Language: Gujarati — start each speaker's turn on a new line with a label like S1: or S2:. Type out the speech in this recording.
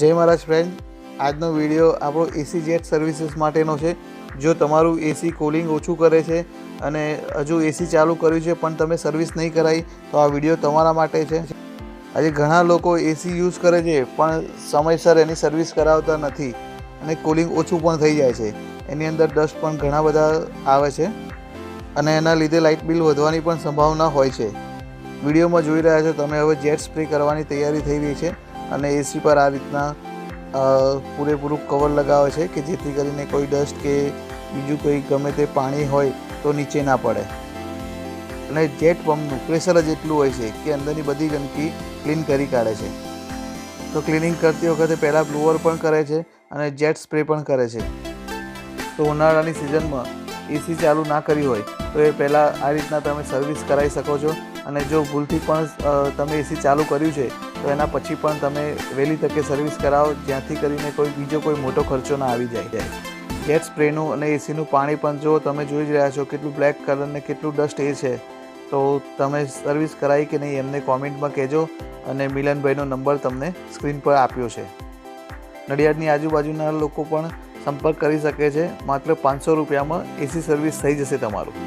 S1: જય મહારાજ ફ્રેન્ડ, આજનો વિડીયો આપણો એસી જેટ સર્વિસીસ માટેનો છે. જો તમારું એસી કુલિંગ ઓછું કરે છે અને હજુ એસી ચાલુ કર્યું છે પણ તમે સર્વિસ નહીં કરાવી, તો આ વિડીયો તમારા માટે છે. આજે ઘણા લોકો એસી યુઝ કરે છે પણ સમયસર એની સર્વિસ કરાવતા નથી અને કુલિંગ ઓછું પણ થઈ જાય છે. એની અંદર ડસ્ટ પણ ઘણા બધા આવે છે અને એના લીધે લાઇટ બિલ વધવાની પણ સંભાવના હોય છે. વિડીયોમાં જોઈ રહ્યા છો તમે, હવે જેટ સ્પ્રે કરવાની તૈયારી થઈ રહી છે અને એસી પર આ રીતના પૂરેપૂરું કવર લગાવે છે કે જેથી કરીને કોઈ ડસ્ટ કે બીજું કોઈ ગમે તે પાણી હોય તો નીચે ના પડે. અને જેટ પંપનું પ્રેશર જ એટલું હોય છે કે અંદરની બધી ગંદકી ક્લીન કરી કાઢે છે. તો ક્લિનિંગ કરતી વખતે પહેલાં બ્લોઅર પણ કરે છે અને જેટ સ્પ્રે પણ કરે છે. તો ઉનાળાની સિઝનમાં એસી ચાલુ ના કરી હોય તો એ પહેલાં આ રીતના તમે સર્વિસ કરાવી શકો છો. અને જો ભૂલથી પણ તમે એસી ચાલુ કર્યું છે તો એના પછી પણ તમે વહેલી તકે સર્વિસ કરાવો, જ્યાંથી કરીને બીજો કોઈ મોટો ખર્ચો ના આવી જાય. જેટ સ્પ્રેનું અને એસીનું પાણી પણ જો તમે જોઈ જ રહ્યા છો કેટલું બ્લેક કલર ને કેટલું ડસ્ટ એ છે. તો તમે સર્વિસ કરાવી કે નહીં એમને કોમેન્ટમાં કહેજો અને મિલનભાઈનો નંબર તમને સ્ક્રીન પર આપ્યો છે. નડિયાદની આજુબાજુના લોકો પણ સંપર્ક કરી શકે છે. માત્ર 500 રૂપિયામાં એસી સર્વિસ થઈ જશે તમારું.